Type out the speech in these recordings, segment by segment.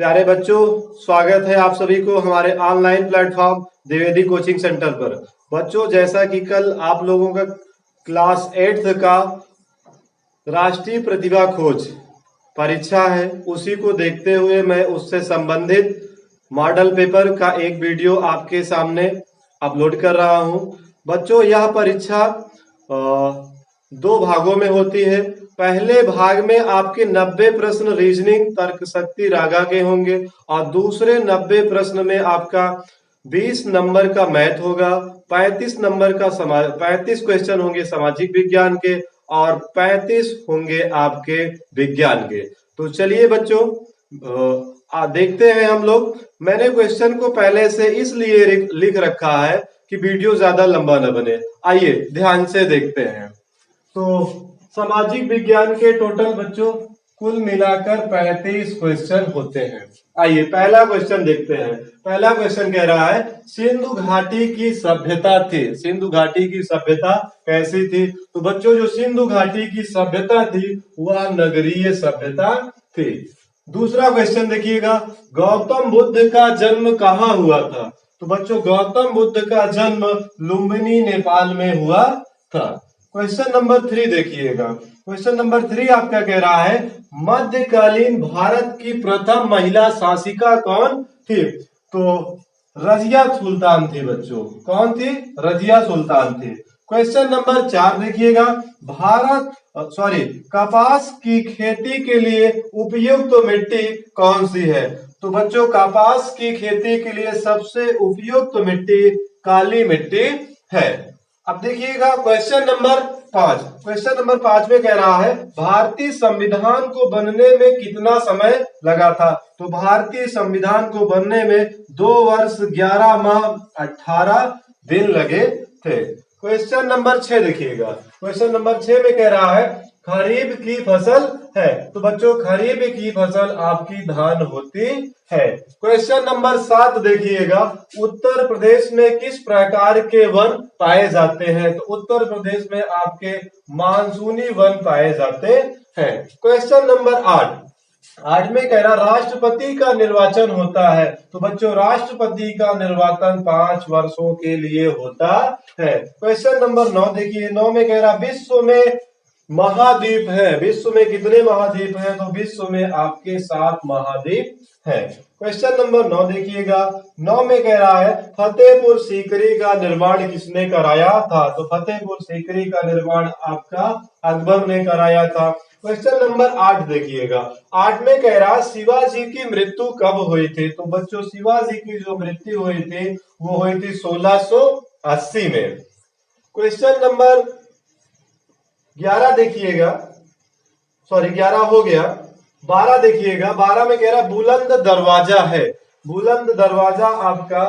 प्यारे बच्चों, स्वागत है आप सभी को हमारे online platform Dwivedi coaching centre पर। बच्चों, जैसा कि कल आप लोगों का क्लास 8th का राष्ट्रीय प्रतिभा खोज परीक्षा है, उसी को देखते हुए मैं उससे संबंधित मॉडल पेपर का एक वीडियो आपके सामने अपलोड कर रहा हूं। बच्चों, यह परीक्षा दो भागों में होती है। पहले भाग में आपके 90 प्रश्न रीजनिंग, तर्क शक्ति, रागा के होंगे और दूसरे 90 प्रश्न में आपका 20 नंबर का मैथ होगा, 35 नंबर का 35 क्वेश्चन होंगे सामाजिक विज्ञान के और 35 होंगे आपके विज्ञान के। तो चलिए बच्चों, देखते हैं हम लोग। मैंने क्वेश्चन को पहले से इसलिए लिख रखा है कि वीडियो ज्यादा लंबा न बने। आइए ध्यान से देखते हैं। तो सामाजिक विज्ञान के टोटल बच्चों कुल मिलाकर 35 क्वेश्चन होते हैं। आइए पहला क्वेश्चन देखते हैं। पहला क्वेश्चन कह रहा है सिंधु घाटी की सभ्यता थी। सिंधु घाटी की सभ्यता कैसी थी? तो बच्चों, जो सिंधु घाटी की सभ्यता थी वह नगरीय सभ्यता थी। दूसरा क्वेश्चन देखिएगा, गौतम बुद्ध का जन्म कहाँ हुआ था? तो बच्चों, गौतम बुद्ध का जन्म लुम्बिनी नेपाल में हुआ था। क्वेश्चन नंबर 3 देखिएगा। क्वेश्चन नंबर 3 आपका कह रहा है मध्यकालीन भारत की प्रथम महिला शासिका कौन थी? तो रजिया सुल्तान थी बच्चों। कौन थी? रजिया सुल्तान थी। क्वेश्चन नंबर 4 देखिएगा, कपास की खेती के लिए उपयुक्त मिट्टी कौन सी है? तो बच्चों, कपास की खेती के लिए सबसे उपयुक्त मिट्टी काली मिट्टी है। अब देखिएगा क्वेश्चन नंबर 5। क्वेश्चन नंबर 5 में कह रहा है भारतीय संविधान को बनने में कितना समय लगा था? तो भारतीय संविधान को बनने में 2 वर्ष 11 माह 18 दिन लगे थे। क्वेश्चन नंबर 6 देखिएगा। क्वेश्चन नंबर 6 में कह रहा है खरीफ की फसल है। तो बच्चों, खरीफ की फसल आपकी धान होती है। क्वेश्चन नंबर 7 देखिएगा, उत्तर प्रदेश में किस प्रकार के वन पाए जाते हैं? तो उत्तर प्रदेश में आपके मानसूनी वन पाए जाते हैं। क्वेश्चन नंबर 8 में कह रहा राष्ट्रपति का निर्वाचन होता है। तो बच्चों, राष्ट्रपति का निर्वाचन 5 वर्षों के लिए होता है। क्वेश्चन नंबर 9 देखिए। 9 में कह रहा विश्व में महाद्वीप है। विश्व में कितने महाद्वीप हैं? तो विश्व में आपके 7 महाद्वीप हैं। क्वेश्चन नंबर 9 देखिएगा। 9 में कह रहा है फतेहपुर सीकरी का निर्माण किसने कराया था? तो फतेहपुर सीकरी का निर्माण आपका अकबर ने कराया था। क्वेश्चन नंबर 8 देखिएगा। 8 में कह रहा शिवाजी की मृत्यु कब हुई थी? तो बच्चों, शिवाजी की जो मृत्यु हुई थी वो हुई थी 1680 में। क्वेश्चन नंबर 11 देखिएगा। 11 हो गया। 12 देखिएगा। 12 में कह रहा बुलंद दरवाजा है। बुलंद दरवाजा आपका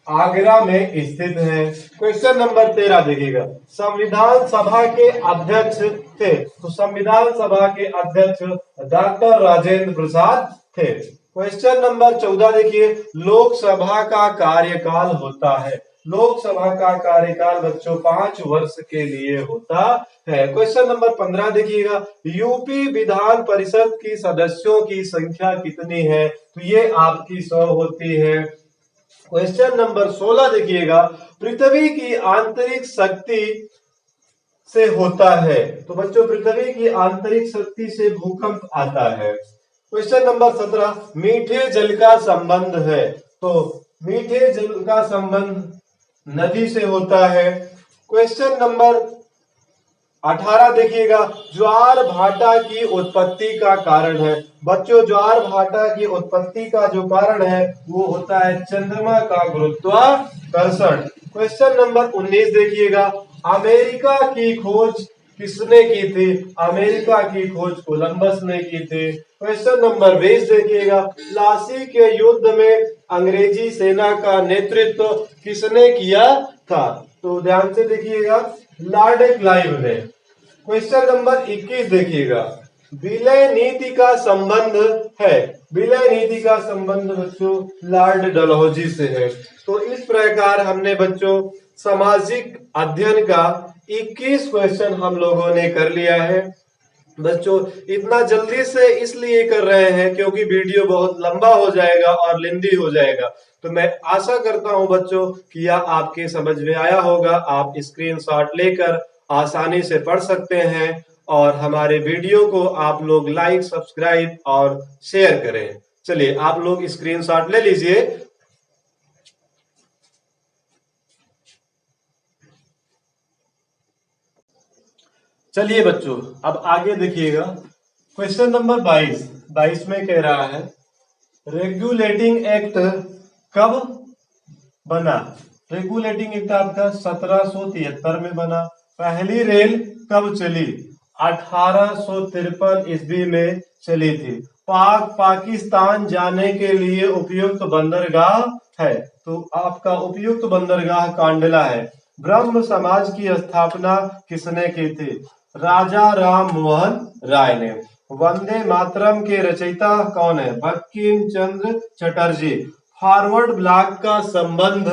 आगरा में स्थित है। क्वेश्चन नंबर 13 देखिएगा। संविधान सभा के अध्यक्ष थे। तो संविधान सभा के अध्यक्ष डॉक्टर राजेंद्र प्रसाद थे। क्वेश्चन नंबर 14 देखिए, लोकसभा का कार्यकाल होता है। लोकसभा का कार्यकाल बच्चों 5 वर्ष के लिए होता है। क्वेश्चन नंबर 15 देखिएगा, यूपी विधान परिषद की सदस्यों की संख्या कितनी है? तो ये आपकी 100 होती है। क्वेश्चन नंबर 16 देखिएगा, पृथ्वी की आंतरिक शक्ति से होता है। तो बच्चों, पृथ्वी की आंतरिक शक्ति से भूकंप आता है। क्वेश्चन नंबर 17, मीठे जल का संबंध है। तो मीठे जल का संबंध नदी से होता है। क्वेश्चन नंबर 18 देखिएगा, ज्वार भाटा की उत्पत्ति का कारण है। बच्चों, ज्वार भाटा की उत्पत्ति का जो कारण है वो होता है चंद्रमा का गुरुत्वाकर्षण। क्वेश्चन नंबर 19 देखिएगा, अमेरिका की खोज किसने की थी? अमेरिका की खोज कोलंबस ने की थी। क्वेश्चन नंबर 20 देखिएगा, प्लासी के युद्ध में अंग्रेजी सेना का नेतृत्व किसने किया था? तो ध्यान से देखिएगा, लॉर्ड क्लाइव ने। क्वेश्चन नंबर 21 देखिएगा, विलय नीति का संबंध है। विलय नीति का संबंध बच्चों लॉर्ड डलहौजी से है। तो इस प्रकार हमने बच्चों सामाजिक अध्ययन का 21 क्वेश्चन हम लोगों ने कर लिया है। बच्चों इतना जल्दी से इसलिए कर रहे हैं क्योंकि वीडियो बहुत लंबा हो जाएगा और लेंदी हो जाएगा। तो मैं आशा करता हूं बच्चों कि यह आपके समझ में आया होगा। आप स्क्रीनशॉट लेकर आसानी से पढ़ सकते हैं और हमारे वीडियो को आप लोग लाइक, सब्सक्राइब और शेयर करें। चलिए आप लोग स्क्रीनशॉट ले लीजिए। चलिए बच्चों अब आगे देखिएगा। क्वेश्चन नंबर 22 में कह रहा है रेगुलेटिंग एक्ट कब बना। रेगुलेटिंग एक्ट आपका 1773 में बना। पहली रेल कब चली? 1853 ईस्वी में चली थी। पाकिस्तान जाने के लिए उपयुक्त बंदरगाह है, तो आपका उपयुक्त बंदरगाह कांडला है। ब्रह्म समाज की स्थापना किसने की थी? राजा राम मोहन राय ने। वंदे मातरम के रचयिता कौन है? बंकिम चंद्र चटर्जी। फॉरवर्ड ब्लॉक का संबंध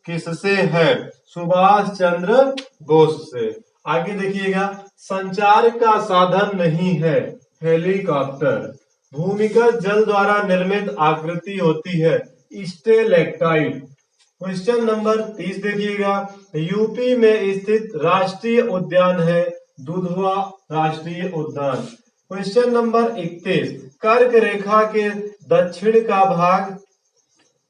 किससे है? सुभाष चंद्र बोस से। आगे देखिएगा, संचार का साधन नहीं है, हेलीकॉप्टर। भूमिगत जल द्वारा निर्मित आकृति होती है, स्टेलेक्टाइट। क्वेश्चन नंबर 30 देखिएगा, यूपी में स्थित राष्ट्रीय उद्यान है दुधवा राष्ट्रीय उद्यान। क्वेश्चन नंबर 31, कर्क रेखा के दक्षिण का भाग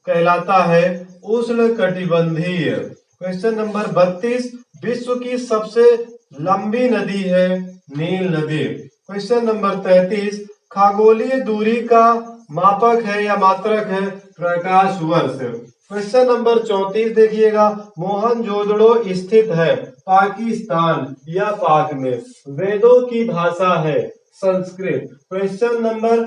कहलाता है उष्ण कटिबंधीय। क्वेश्चन नंबर 32, विश्व की सबसे लंबी नदी है नील नदी। क्वेश्चन नंबर 33, खगोलीय दूरी का मापक है या मात्रक है? प्रकाश वर्ष। क्वेश्चन नंबर 34 देखिएगा, मोहनजोदड़ो स्थित है पाकिस्तान या पाक में। वेदों की भाषा है संस्कृत। क्वेश्चन नंबर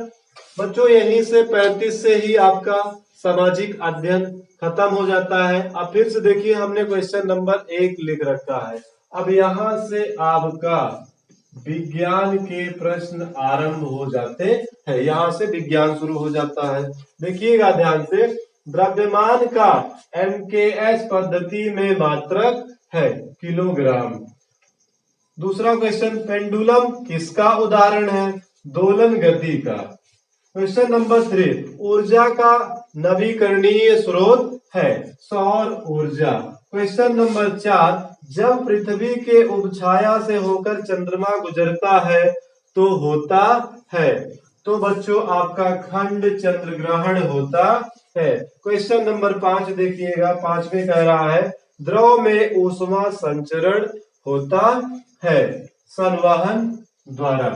बच्चों यहीं से 35 से ही आपका सामाजिक अध्ययन खत्म हो जाता है। अब फिर से देखिए, हमने क्वेश्चन नंबर 1 लिख रखा है। अब यहां से आपका विज्ञान के प्रश्न आरंभ हो जाते हैं। यहां से विज्ञान शुरू हो जाता है। देखिएगा ध्यान से, द्रव्यमान का एमकेएस पद्धति में मात्रक है किलोग्राम। दूसरा क्वेश्चन, पेंडुलम किसका उदाहरण है? दोलन गति का। क्वेश्चन नंबर 3, ऊर्जा का नवीकरणीय स्रोत है सौर ऊर्जा। क्वेश्चन नंबर 4, जब पृथ्वी के उपछाया से होकर चंद्रमा गुजरता है तो होता है। तो बच्चों आपका खंड चंद्र ग्रहण होता है। क्वेश्चन नंबर 5 देखिएगा, 5 में कह रहा है द्रव में ऊष्मा संचरण होता है संवहन द्वारा।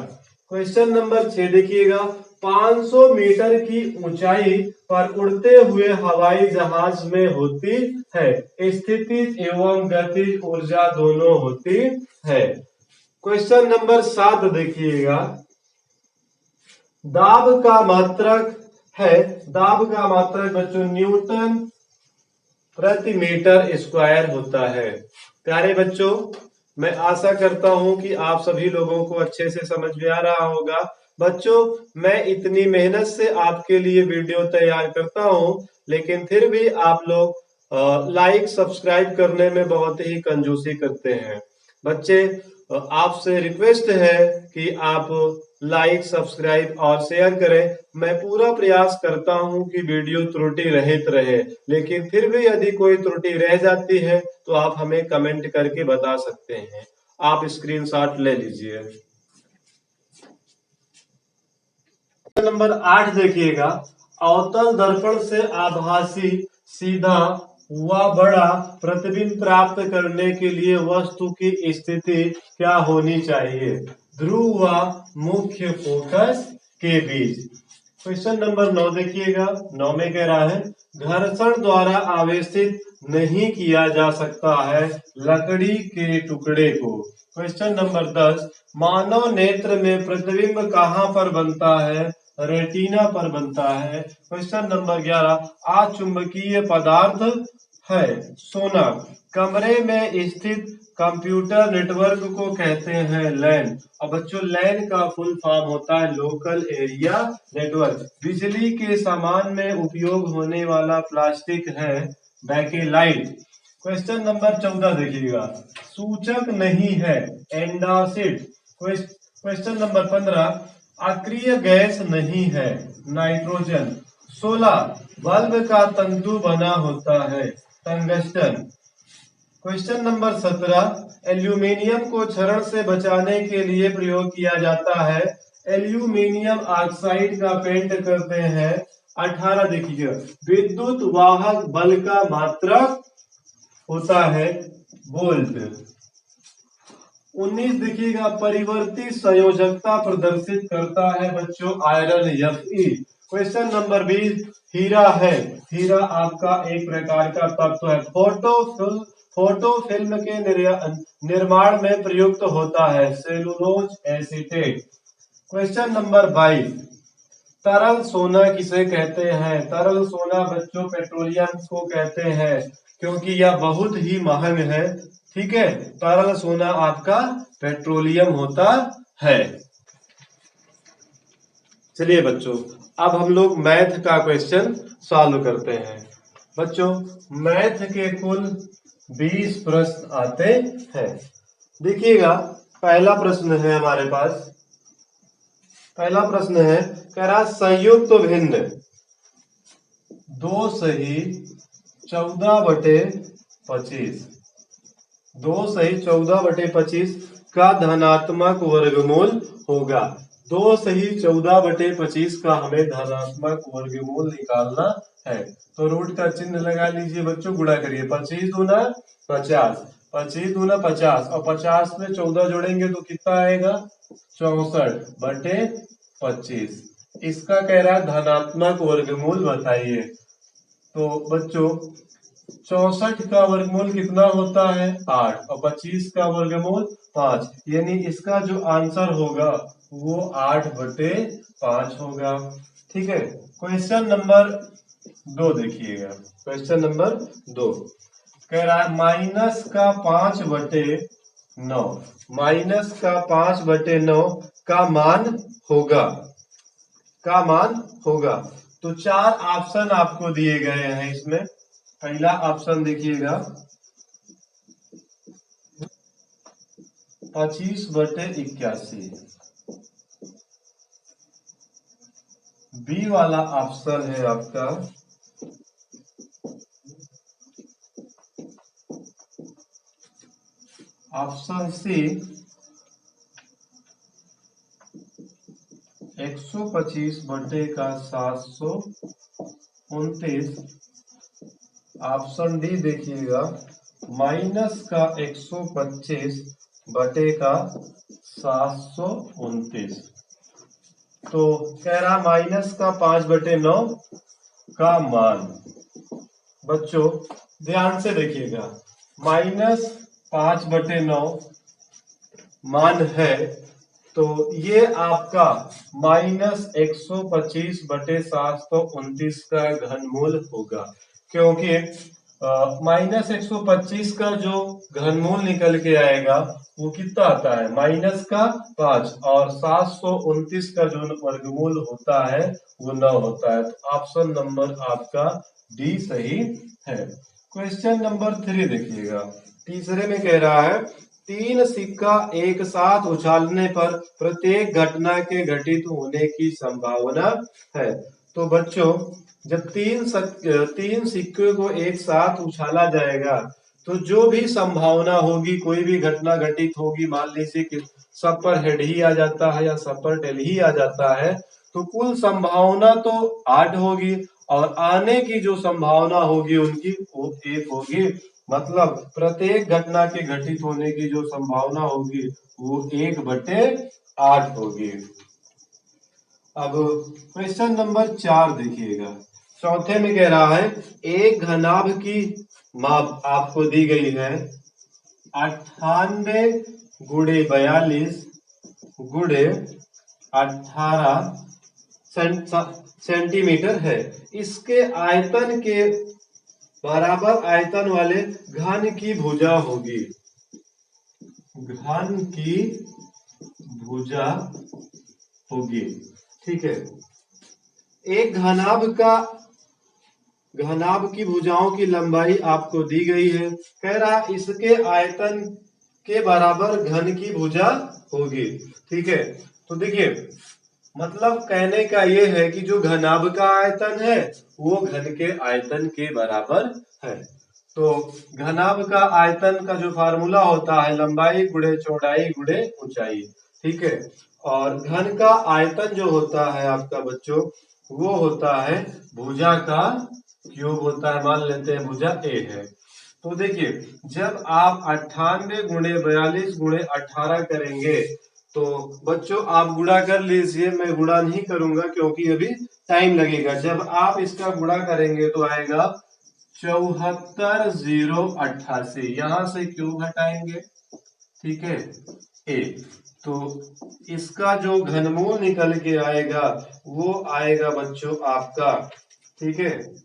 क्वेश्चन नंबर 6 देखिएगा, 500 मीटर की ऊंचाई पर उड़ते हुए हवाई जहाज में होती है स्थितिज एवं गतिज ऊर्जा दोनों होती है। क्वेश्चन नंबर 7 देखिएगा, दाब का मात्रक है, दाब का मात्रक बच्चों न्यूटन प्रति मीटर स्क्वायर होता है। प्यारे बच्चों, मैं आशा करता हूं कि आप सभी लोगों को अच्छे से समझ में आ रहा होगा। बच्चों मैं इतनी मेहनत से आपके लिए वीडियो तैयार करता हूं, लेकिन फिर भी आप लोग लाइक सब्सक्राइब करने में बहुत ही कंजूसी करते हैं। बच्चे आपसे रिक्वेस्ट है कि आप लाइक, सब्सक्राइब और शेयर करें। मैं पूरा प्रयास करता हूं कि वीडियो त्रुटि रहित रहे, लेकिन फिर भी यदि कोई त्रुटि रह जाती है तो आप हमें कमेंट करके बता सकते हैं। आप स्क्रीनशॉट ले लीजिए। नंबर 8 देखिएगा, अवतल दर्पण से आभासी सीधा व बड़ा प्रतिबिंब प्राप्त करने के लिए वस्तु की स्थिति क्या होनी चाहिए? ध्रुव व मुख्य फोकस के बीच। क्वेश्चन नंबर 9 देखिएगा, 9 में कह रहा है घर्षण द्वारा आवेशित नहीं किया जा सकता है लकड़ी के टुकड़े को। क्वेश्चन नंबर 10, मानव नेत्र में प्रतिबिंब कहां पर बनता है? रेटिना पर बनता है। क्वेश्चन नंबर 11, अचुंबकीय पदार्थ है सोना। कमरे में स्थित कंप्यूटर नेटवर्क को कहते हैं लैन। और बच्चों लैन का फुल फॉर्म होता है लोकल एरिया नेटवर्क। बिजली के सामान में उपयोग होने वाला प्लास्टिक है बैकेलाइट। क्वेश्चन नंबर 14 देखिएगा, सूचक नहीं है एंडासिड। क्वेश्चन नंबर 15, अक्रिय गैस नहीं है नाइट्रोजन। 16, बल्ब का तंतु बना होता है टंगस्टन। क्वेश्चन नंबर 17, एल्यूमिनियम को क्षरण से बचाने के लिए प्रयोग किया जाता है। एल्यूमिनियम ऑक्साइड का पेंट करते हैं। 18 देखिए, विद्युत वाहक बल का मात्रक होता है वोल्ट। 19 देखिएगा, परिवर्ती संयोजकता प्रदर्शित करता है बच्चों आयरन Fe। क्वेश्चन नंबर 20, हीरा है। हीरा आपका एक प्रकार का तत्व है। फोटो फिल्म के निर्माण में प्रयुक्त होता है सेलुलोज एसीटेट। क्वेश्चन नंबर 22, तरल सोना किसे कहते हैं? तरल सोना बच्चों पेट्रोलियम को कहते हैं, क्योंकि यह बहुत ही महंग है। ठीक है, तरल सोना आपका पेट्रोलियम होता है। चलिए बच्चों, अब हम लोग मैथ का क्वेश्चन सॉल्व करते हैं। बच्चों, मैथ के कुल 20 प्रश्न आते हैं। देखिएगा, पहला प्रश्न है हमारे पास। पहला प्रश्न है, कह रहा संयुक्त भिन्न 2 सही 14/25, 2 सही 14/25 का धनात्मक वर्गमूल होगा। 2 सही 14/25 का हमें धनात्मक वर्गमूल निकालना है। तो रूट का चिन्ह लगा लीजिए बच्चों, गुणा करिए। 25 दूना 50, 25 दूना 50 और 50 में 14 जोड़ेंगे तो कितना आएगा? 64/25। इसका कह रहा है धनात्मक वर्गमूल बताइए। तो बच्चों 64 का वर्गमूल कितना होता है? 8 और 25 का वर्गमूल 5, यानी इसका जो आंसर होगा वो 8/5 होगा। ठीक है, क्वेश्चन नंबर 2 देखिएगा। क्वेश्चन नंबर 2 कह रहा है माइनस का 5/9, माइनस का 5/9 का मान होगा, का मान होगा। तो 4 ऑप्शन आपको दिए गए हैं इसमें। पहला ऑप्शन देखिएगा 25/81, बी वाला ऑप्शन है आपका ऑप्शन सी 125/729। ऑप्शन डी देखिएगा माइनस का 125/729। तो कह रहा माइनस का 5/9 का मान। बच्चों ध्यान से देखिएगा, माइनस 5/9 मान है, तो ये आपका -125/729 का घनमूल होगा, क्योंकि -125 का जो घनमूल निकल के आएगा वो कितना आता है? -5, और 729 का जो वर्गमूल होता है वो 9 होता है। तो ऑप्शन नंबर आपका डी सही है। क्वेश्चन नंबर 3 देखिएगा। तीसरे में कह रहा है 3 सिक्का एक साथ उछालने पर प्रत्येक घटना के घटित होने की संभावना है। तो बच्चों जब 3 सिक्के को एक साथ उछाला जाएगा तो जो भी संभावना होगी, कोई भी घटना घटित होगी, मान लीजिए कि सब पर हेड ही आ जाता है या सब पर टेल ही आ जाता है, तो कुल संभावना तो 8 होगी और आने की जो संभावना होगी उनकी वो 1 होगी। मतलब प्रत्येक घटना के घटित होने की जो संभावना होगी वो 1/8 होगी। अब क्वेश्चन नंबर 4 देखिएगा। चौथे में कह रहा है एक घनाभ की माप आपको दी गई है 98 गुणे 42 गुणे 18 सेंटीमीटर है। इसके आयतन के बराबर आयतन वाले घन की भुजा होगी, घन की भुजा होगी। ठीक है, एक घनाभ की भुजाओं की लंबाई आपको दी गई है। कह रहा इसके आयतन के बराबर घन की भुजा होगी। ठीक है, तो देखिए मतलब कहने का ये है कि जो घनाभ का आयतन है वो घन के आयतन के बराबर है। तो घनाभ का आयतन का जो फार्मूला होता है लंबाई गुणे चौड़ाई गुणे ऊंचाई। ठीक है, और घन का आयतन जो होता है आपका बच्चों वो होता है भुजा का क्यूब होता है। मान लेते हैं भुजा ए है। तो देखिए जब आप 98 गुणे 42 गुणे 18 करेंगे तो बच्चों आप गुणा कर लीजिए, मैं गुणा नहीं करूंगा क्योंकि अभी टाइम लगेगा। जब आप इसका गुणा करेंगे तो आएगा 74,088। यहां से क्यूब हटाएंगे, ठीक है ए, तो इसका जो घनमूल निकल के आएगा वो आएगा बच्चों आपका, ठीक है,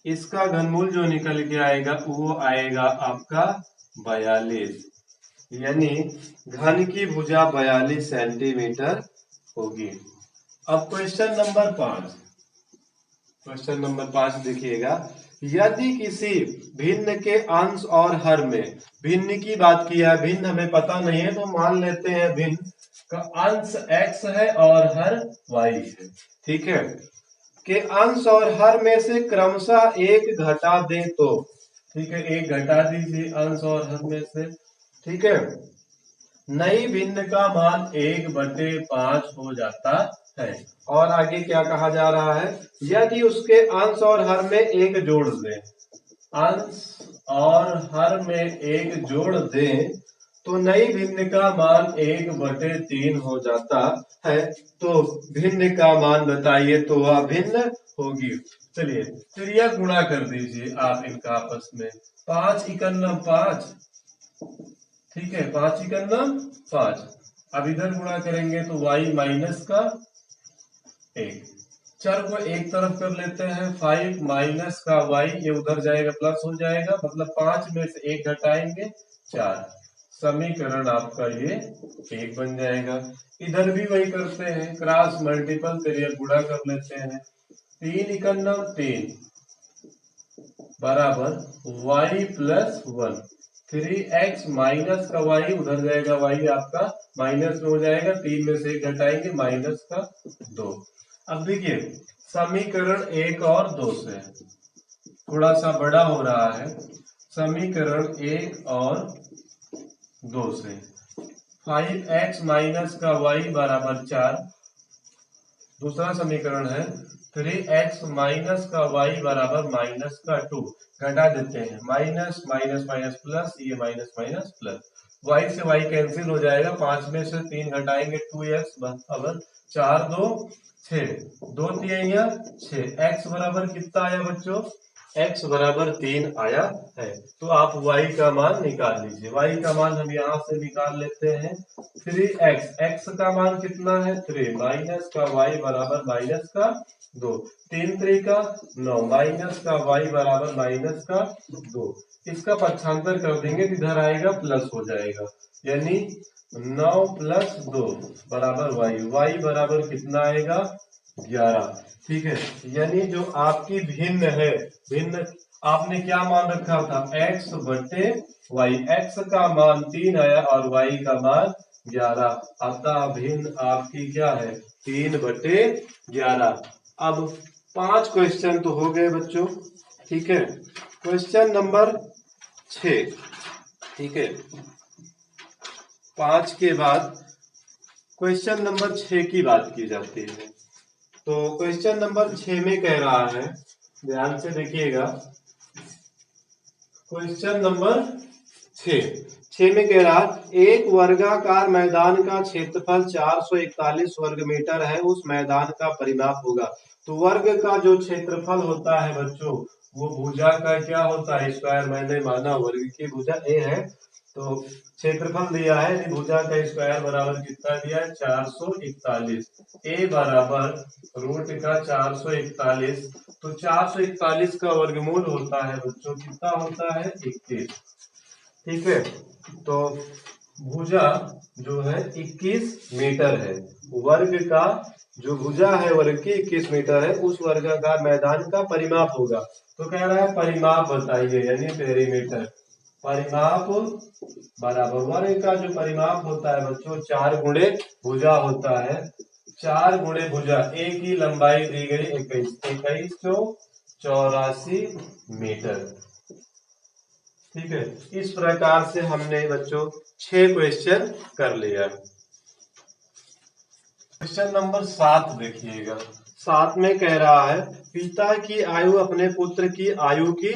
इसका घनमूल जो निकल के आएगा वो आएगा आपका 42, यानी घन की भुजा 42 सेंटीमीटर होगी। अब क्वेश्चन नंबर 5, क्वेश्चन नंबर 5 देखिएगा, यदि किसी भिन्न के अंश और हर में, भिन्न की बात की है, भिन्न हमें पता नहीं है तो मान लेते हैं भिन्न का अंश x है और हर y है। ठीक है, के अंश और हर में से क्रमशः एक घटा दे तो, ठीक है, एक घटा दीजिए अंश और हर में से। ठीक है, नई भिन्न का मान 1/5 हो जाता है। और आगे क्या कहा जा रहा है, यदि उसके अंश और हर में एक जोड़ दें, अंश और हर में एक जोड़ दें तो नई भिन्न का मान 1/3 हो जाता है। तो भिन्न का मान बताइए तो वह भिन्न होगी। चलिए फिर यह गुणा कर दीजिए आप इनका आपस में, 5 इकन्नम 5, ठीक है, 5 इकन्नम 5। अब इधर गुणा करेंगे तो y माइनस का 1, चर को एक तरफ कर लेते हैं, 5 माइनस का y, ये उधर जाएगा प्लस हो जाएगा, मतलब 5 में से 1 घटाएंगे 4, समीकरण आपका ये 1 बन जाएगा। इधर भी वही करते हैं, क्रॉस मल्टीपल करिए, गुणा कर लेते हैं, 3 इकन्नम 3 बराबर y प्लस 1, 3x माइनस का y, उधर जाएगा y आपका माइनस में हो जाएगा, 3 में से 1 घटाएंगे माइनस का 2। अब देखिए समीकरण 1 और 2 से थोड़ा सा बड़ा हो रहा है, समीकरण 1 और 2 से 5x माइनस का y बराबर 4, दूसरा समीकरण है 3x माइनस का y बराबर माइनस का 2, घटा देते हैं, माइनस माइनस माइनस प्लस, ये माइनस माइनस प्लस, y से y कैंसिल हो जाएगा, 5 में से 3 घटाएंगे 2x बराबर 4 2 6, 2 3 6, x बराबर कितना आया बच्चों, x बराबर 3 आया है। तो आप y का मान निकाल लीजिए, y का मान हम यहाँ से निकाल लेते हैं, 3x, x का मान कितना है 3, माइनस का y बराबर माइनस का 2, 3 3 का 9, माइनस का y बराबर माइनस का 2, इसका पक्षांतर कर देंगे तो इधर आएगा प्लस हो जाएगा, यानी 9 प्लस 2 बराबर y बराबर कितना आएगा 11। ठीक है, यानी जो आपकी भिन्न है, भिन्न आपने क्या मान रखा था x बटे y, x का मान 3 आया और y का मान 11, अतः भिन्न आपकी क्या है 3/11। अब 5 क्वेश्चन तो हो गए बच्चों। ठीक है, क्वेश्चन नंबर 6, ठीक है, 5 के बाद क्वेश्चन नंबर 6 की बात की जाती है। तो क्वेश्चन नंबर 6 में कह रहा है, ध्यान से देखिएगा, क्वेश्चन नंबर 6 में कह रहा है एक वर्गाकार मैदान का क्षेत्रफल 441 वर्ग मीटर है, उस मैदान का परिमाप होगा। तो वर्ग का जो क्षेत्रफल होता है बच्चों वो भुजा का क्या होता है स्क्वायर, मैंने माना वर्ग की भुजा ए है, तो क्षेत्रफल दिया है, भुजा का स्क्वायर बराबर कितना दिया है 441, ए बराबर रूट का 441, तो 441 का वर्गमूल होता है बच्चों कितना होता है 21। ठीक है, तो भुजा जो है 21 मीटर है, वर्ग का जो भुजा है वर्ग की 21 मीटर है, उस वर्गाकार मैदान का परिमाप होगा। तो कह रहा है परिमाप बताइए, यानी पेरीमीटर, परिमाप बराबर वर्ग का जो परिमाप होता है बच्चों 4 गुणे भुजा होता है। 4 गुणे भुजा, ए की लंबाई दी गई 2184 मीटर। ठीक है, इस प्रकार से हमने बच्चों 6 क्वेश्चन कर लिया। क्वेश्चन नंबर 7 देखिएगा। 7 में कह रहा है पिता की आयु अपने पुत्र की आयु की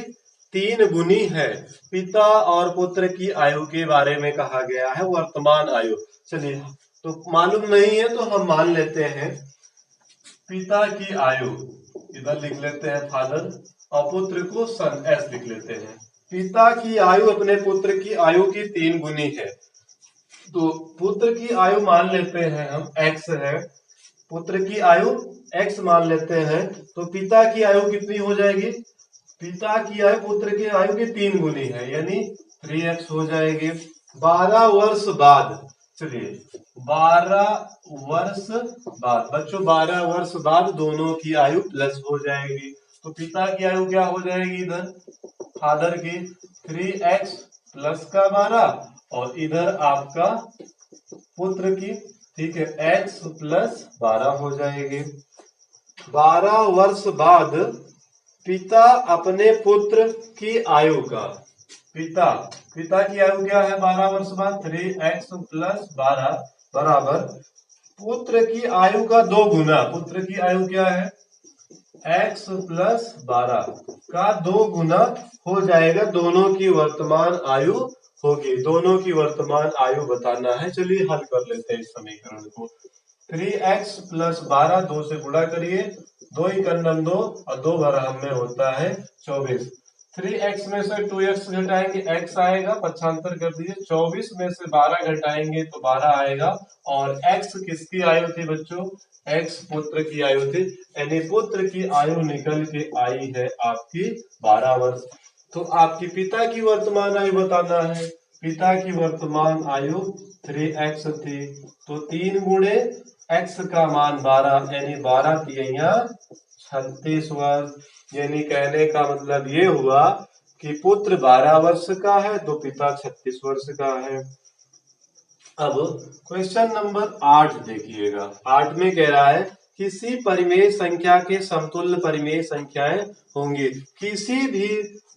3 गुनी है। पिता और पुत्र की आयु के बारे में कहा गया है, वर्तमान आयु। चलिए, तो मालूम नहीं है तो हम मान लेते हैं पिता की आयु, इधर लिख लेते हैं फादर, और पुत्र को सन, एस लिख लेते हैं। पिता की आयु अपने पुत्र की आयु की 3 गुनी है। तो पुत्र की आयु मान लेते हैं हम x है, पुत्र की आयु x मान लेते हैं, तो पिता की आयु कितनी हो जाएगी? पिता की आयु पुत्र की आयु की 3 गुनी है, यानी 3x हो जाएगी। 12 वर्ष बाद, चलिए 12 वर्ष बाद बच्चों, 12 वर्ष बाद दोनों की आयु प्लस हो जाएगी। तो पिता की आयु क्या हो जाएगी? इधर फादर की 3x प्लस का 12, और इधर आपका पुत्र की, ठीक है, x प्लस 12 हो जाएगी। 12 वर्ष बाद पिता अपने पुत्र की आयु का, पिता की आयु क्या है 12 वर्ष बाद? 3x प्लस 12 बराबर पुत्र की आयु का 2 गुना। पुत्र की आयु क्या है? x प्लस 12 का 2 गुना हो जाएगा। दोनों की वर्तमान आयु होगी, दोनों की वर्तमान आयु बताना है। चलिए हल कर लेते हैं इस समीकरण को। 3x प्लस 12 2 से गुणा करिए, 2 एकम 2 और 2 बराबर में होता है 24। 3x में से 2x घटाएंगे x आएगा, पक्षांतर कर दीजिए। 24 में से 12 घटाएंगे तो 12 आएगा। और x किसकी आयु थी बच्चों? x पुत्र की आयु थी, यानी पुत्र की आयु निकल के आई है आपकी 12 वर्ष। तो आपकी पिता की वर्तमान आयु बताना है। पिता की वर्तमान आयु 3x थी, तो 3 गुणे x का मान 12, यानी 12 तिया 36 वर्ष। यानी कहने का मतलब ये हुआ कि पुत्र 12 वर्ष का है तो पिता 36 वर्ष का है। अब क्वेश्चन नंबर 8 देखिएगा। 8 में कह रहा है किसी परिमेय संख्या के समतुल्य परिमेय संख्याएं होंगी। किसी भी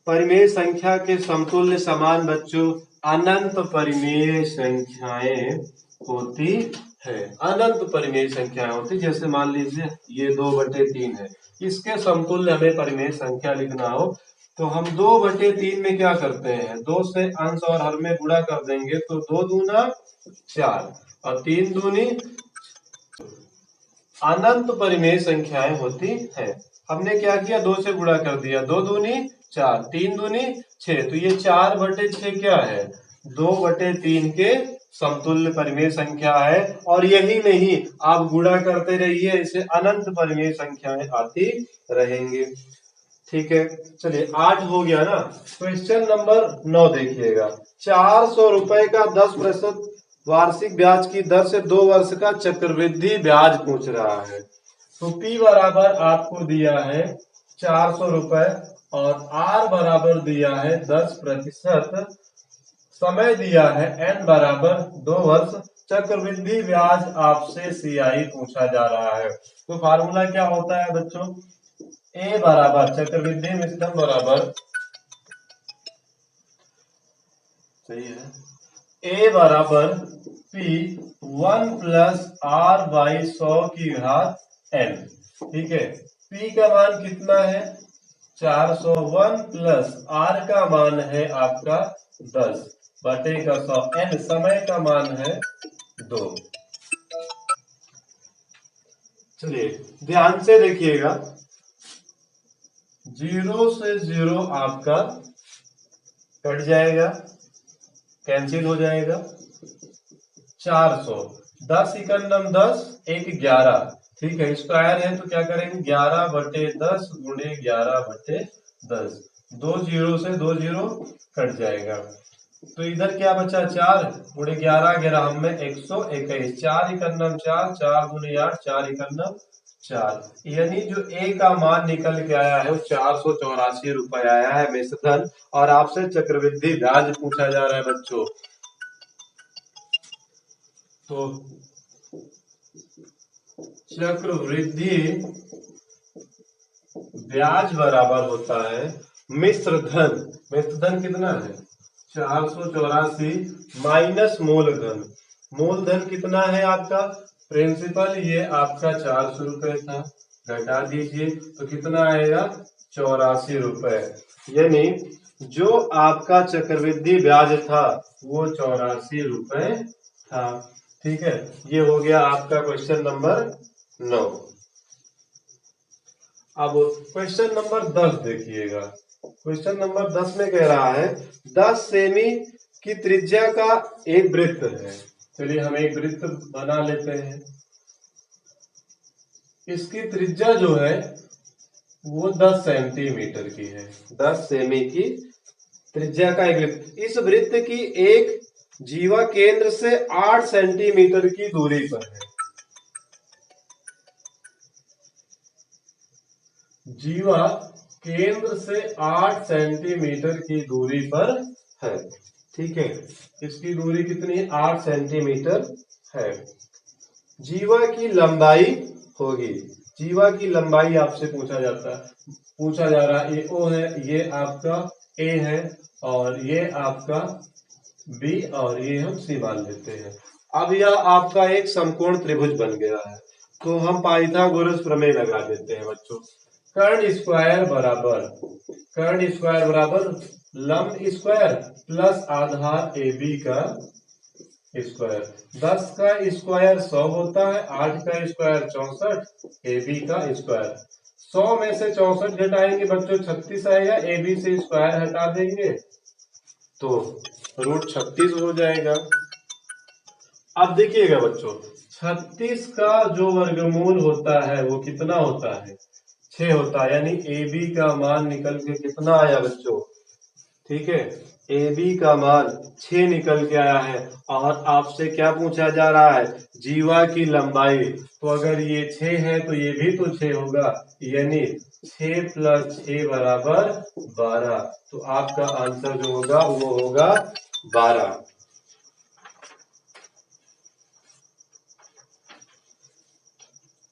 परिमेय संख्या के समतुल्य समान बच्चों अनंत परिमेय संख्याएं होती है। अनंत परिमेय संख्याएं होती, जैसे मान लीजिए ये 2/3 है, इसके समतुल्य हमें परिमेय संख्या लिखना हो तो हम 2/3 में क्या करते हैं? 2 से अंश और हर में गुणा कर देंगे, तो 2 दूना 4 और 3 दूनी, अनंत परिमेय संख्याएं होती है। हमने क्या किया? 2 से गुणा कर दिया, 2 दूनी 4, 3 दूनी 6, तो ये 4/6 क्या है? 2/3 के समतुल्य परिमेय संख्या है। और यही नहीं, आप गुणा करते रहिए, इसे अनंत परिमेय संख्याएं आती रहेंगी। ठीक है, चलिए 8 हो गया ना। क्वेश्चन नंबर 9 देखिएगा। 400 रुपए का 10% वार्षिक ब्याज की दर से 2 वर्ष का चक्रवृद्धि ब्याज पूछ रहा है। तो P बराबर आपको दिया है 400 रुपए और R बराबर दिया है 10%, समय दिया है N बराबर 2 वर्ष, चक्रवृद्धि ब्याज आपसे CI पूछा जा रहा है। तो फार्मूला क्या होता है बच्चों? A बराबर चक्रवृद्धि मिश्रण बराबर, सही है, A बराबर P 1 प्लस R बाई 100 की घात N। ठीक है, P का मान कितना है? 401 प्लस R का मान है आपका 10 बटे का 100, N समय का मान है 2। चलिए ध्यान से देखिएगा, 0 से 0 आपका कट जाएगा, कैंसिल हो जाएगा। 400, 10 एकम 10, 1 11, ठीक है, स्क्वायर है तो क्या करेंगे? 11/10 गुणे 11/10, 2 0 से 2 0 कट जाएगा। तो इधर क्या बचा? 4 गुणे 11, 11 में 121, 4 एकम 4, 4 गुणे 8, 4 एकम 4। यानी जो ए का मान निकल के आया है वो 484 रुपए आया है मिश्र धन, और आपसे चक्रवृद्धि ब्याज पूछा जा रहा है बच्चों। तो चक्रवृद्धि ब्याज बराबर होता है मिश्र धन। मिश्र धन कितना है? 484 माइनस मूलधन। मूलधन कितना है आपका? प्रिंसिपल ये आपका 400 रुपए था, घटा दीजिए तो कितना आएगा? 84 रुपए। यानी जो आपका चक्रवृद्धि ब्याज था वो 84 रुपए था। ठीक है, ये हो गया आपका क्वेश्चन नंबर 9। अब क्वेश्चन नंबर 10 देखिएगा। क्वेश्चन नंबर 10 में कह रहा है 10 सेमी की त्रिज्या का एक वृत्त है। चलिए हम एक वृत्त बना लेते हैं। इसकी त्रिज्या जो है वो 10 सेंटीमीटर की है। 10 सेमी की त्रिज्या का एक वृत्त। इस वृत्त की एक जीवा केंद्र से 8 सेंटीमीटर की दूरी पर है। जीवा केंद्र से 8 सेंटीमीटर की दूरी पर है। ठीक है, इसकी दूरी कितनी है? 8 सेंटीमीटर है। जीवा की लंबाई होगी। जीवा की लंबाई आपसे पूछा जा रहा है। ये ओ है, ये आपका ए है, और ये आपका बी, और ये हम सी मान लेते हैं। अब यह आपका एक समकोण त्रिभुज बन गया है, तो हम पाइथागोरस प्रमेय लगा देते हैं बच्चों। कर्ण स्क्वायर बराबर लंब स्क्वायर प्लस आधार ए बी का स्क्वायर। 10 का स्क्वायर 100 होता है, 8 का स्क्वायर 64, ए बी का स्क्वायर। 100 में से 64 घटाएंगे बच्चों 36 आएगा, ए बी से स्क्वायर हटा देंगे तो √36 हो जाएगा। अब देखिएगा बच्चों, 36 का जो वर्गमूल होता है वो कितना होता है? 6 होता है। यानी ए बी का मान निकल के कितना आया बच्चों? ठीक है, ए बी का मान 6 निकल के आया है। और आपसे क्या पूछा जा रहा है? जीवा की लंबाई। तो अगर ये 6 है तो ये भी तो 6 होगा, यानी 6 + 6 बराबर 12। तो आपका आंसर जो होगा वो होगा 12।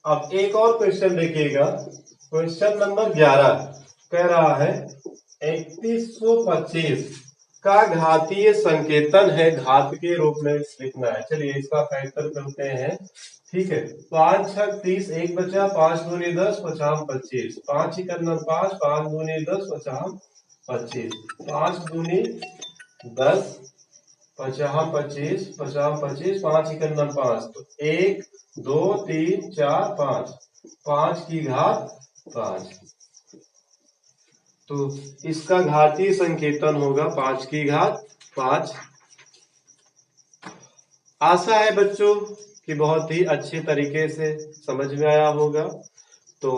अब एक और क्वेश्चन देखिएगा। क्वेश्चन नंबर 11 कह रहा है 3125 का घातीय संकेतन है, घात के रूप में लिखना है। चलिए इसका फैक्टर करते हैं। ठीक है, 5 × 6 = 30, 1 बचा, 5 × 2 = 10, 5 × 25, 5 × 1 = 5, 5 × 2 = 10, 5 × 25, 5 × 2 = 10, 5 × 25, 5 × 25, 5 × 1 = 5, तो 1 2 3 4 5, 5 की घात 5। तो इसका घातीय संकेतन होगा 5 की घात 5। आशा है बच्चों कि बहुत ही अच्छे तरीके से समझ में आया होगा। तो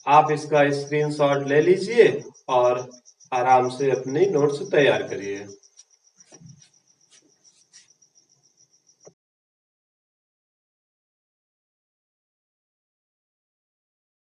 आप इसका स्क्रीनशॉट ले लीजिए और आराम से अपनी नोट्स तैयार करिए।